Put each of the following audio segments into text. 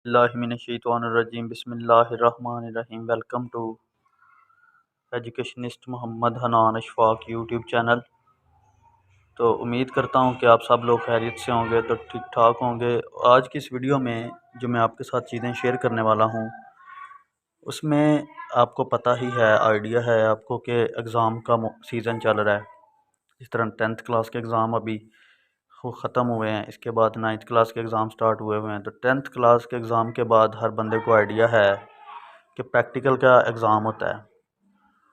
बिस्मिल्लाहिमिनश्शैतानिर्रजीम बिस्मिल्लाहिर्रहमानिर्रहीम। Welcome to educationist Mohammad Hanan Ashfaq YouTube channel. तो उम्मीद करता हूँ कि आप सब लोग खैरियत से होंगे, तो ठीक ठाक होंगे। आज की इस वीडियो में जो मैं आपके साथ चीज़ें शेयर करने वाला हूँ, उसमें आपको पता ही है, आइडिया है आपको कि एग्ज़ाम का सीज़न चल रहा है। इस तरह 10th क्लास के एग्ज़ाम अभी ख़त्म हुए हैं, इसके बाद 9th क्लास के एग्ज़ाम स्टार्ट हुए हुए हैं। तो 10th क्लास के एग्ज़ाम के बाद हर बंदे को आइडिया है कि प्रैक्टिकल का एग्ज़ाम होता है।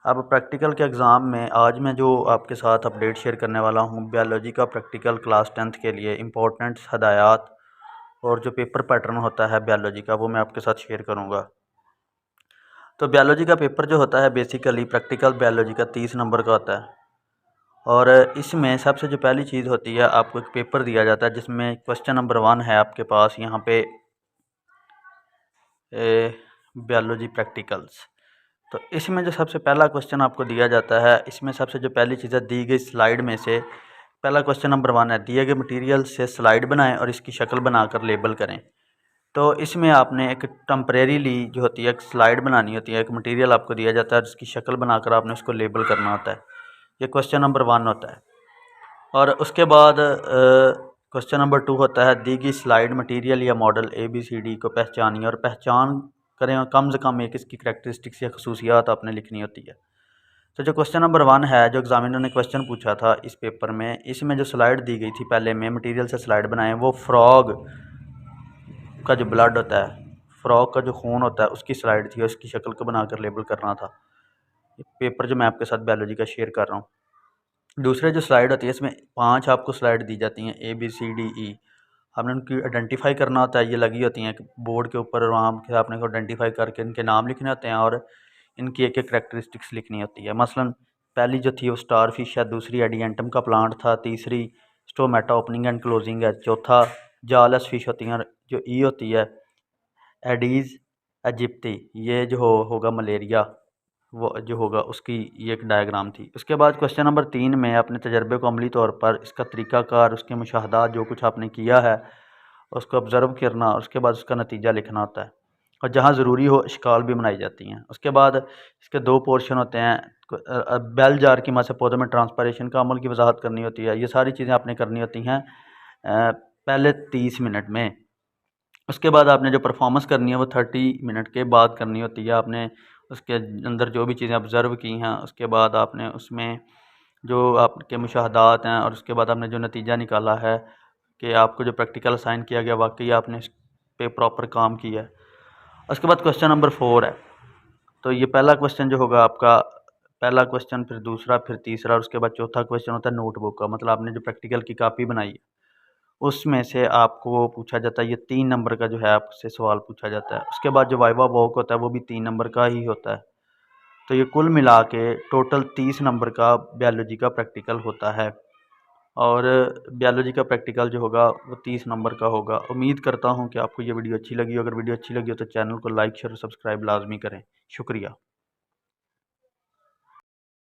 अब प्रैक्टिकल के एग्ज़ाम में आज मैं जो आपके साथ अपडेट शेयर करने वाला हूँ, बायोलॉजी का प्रैक्टिकल क्लास 10th के लिए इम्पोर्टेंट हदायत और जो पेपर पैटर्न होता है बायोलॉजी का, वो मैं आपके साथ शेयर करूँगा। तो बायोलॉजी का पेपर जो होता है, बेसिकली प्रैक्टिकल बायोलॉजी का 30 नंबर का होता है। और इसमें सबसे जो पहली चीज़ होती है, आपको एक पेपर दिया जाता है जिसमें क्वेश्चन नंबर 1 है आपके पास यहाँ पे बायोलॉजी प्रैक्टिकल्स। तो इसमें जो सबसे पहला क्वेश्चन आपको दिया जाता है, इसमें सबसे जो पहली चीज़ है, दी गई स्लाइड में से पहला क्वेश्चन नंबर 1 है, दिए गए मटेरियल से स्लाइड बनाएं और इसकी शक्ल बनाकर लेबल करें। तो इसमें आपने एक टेम्परेरीली जो होती है एक स्लाइड बनानी होती है, एक मटेरियल आपको दिया जाता है, जिसकी शक्ल बनाकर आपने उसको लेबल करना होता है। ये क्वेश्चन नंबर 1 होता है। और उसके बाद क्वेश्चन नंबर 2 होता है, दी गई स्लाइड मटेरियल या मॉडल ABCD को पहचानिए और पहचान करें और कम से कम एक इसकी करैक्टरिस्टिक्स या खसूसियात आपने लिखनी होती है। तो जो क्वेश्चन नंबर 1 है, जो एग्जामिनर ने क्वेश्चन पूछा था इस पेपर में, इसमें जो स्लाइड दी गई थी पहले में, मटेरियल से स्लाइड बनाएं, वो फ्रॉग का जो ब्लड होता है, फ्रॉग का जो खून होता है, उसकी स्लाइड थी और उसकी शक्ल को बनाकर लेबल करना था। ये पेपर जो मैं आपके साथ बायोलॉजी का शेयर कर रहा हूँ। दूसरे जो स्लाइड होती है, इसमें 5 आपको स्लाइड दी जाती हैं, ABCDE। आपने उनकी आइडेंटिफाई करना होता है, ये लगी होती हैं बोर्ड के ऊपर, वहाँ के आपने को आइडेंटिफाई करके इनके नाम लिखने होते हैं और इनकी एक एक करैक्टरिस्टिक्स लिखनी होती है। मसलन पहली जो थी वो स्टार फिश है, दूसरी एडियंटम का प्लांट था, तीसरी स्टोमेटा ओपनिंग एंड क्लोजिंग है, चौथा जालस फिश होती हैं, जो ई होती है एडीज़ एजिप्टी, ये जो होगा मलेरिया, वो जो होगा उसकी ये एक डायग्राम थी। उसके बाद क्वेश्चन नंबर 3 में अपने तजर्बे को अमली तौर पर, इसका तरीक़ाकार, उसके मुशाहदात, जो कुछ आपने किया है उसको ऑब्ज़र्व करना और उसके बाद उसका नतीजा लिखना होता है। और जहाँ ज़रूरी हो इश्काल भी बनाई जाती हैं। उसके बाद इसके 2 पोर्शन होते हैं। बेल जार की मदद से पौधों में ट्रांसपरेशन का अमल की वजाहत करनी होती है। ये सारी चीज़ें आपने करनी होती हैं पहले 30 मिनट में। उसके बाद आपने जो परफॉर्मेंस करनी है वो 30 मिनट के बाद करनी होती है। आपने उसके अंदर जो भी चीज़ें ऑब्ज़र्व की हैं, उसके बाद आपने उसमें जो आपके मुशाहदात हैं और उसके बाद आपने जो नतीजा निकाला है कि आपको जो प्रैक्टिकल असाइन किया गया, वाकई आपने इस पे प्रॉपर काम किया है। उसके बाद क्वेश्चन नंबर 4 है। तो ये पहला क्वेश्चन जो होगा आपका, पहला क्वेश्चन, फिर दूसरा, फिर तीसरा, और उसके बाद चौथा क्वेश्चन होता है नोटबुक का। मतलब आपने जो प्रैक्टिकल की कॉपी बनाई है उसमें से आपको पूछा जाता है, ये 3 नंबर का जो है आपसे सवाल पूछा जाता है। उसके बाद जो वाइवा वॉक होता है वो भी 3 नंबर का ही होता है। तो ये कुल मिला के टोटल 30 नंबर का बायोलॉजी का प्रैक्टिकल होता है। और बायोलॉजी का प्रैक्टिकल जो होगा वो 30 नंबर का होगा। उम्मीद करता हूँ कि आपको ये वीडियो अच्छी लगी हो। अगर वीडियो अच्छी लगी हो तो चैनल को लाइक, शेयर और सब्सक्राइब लाजमी करें। शुक्रिया।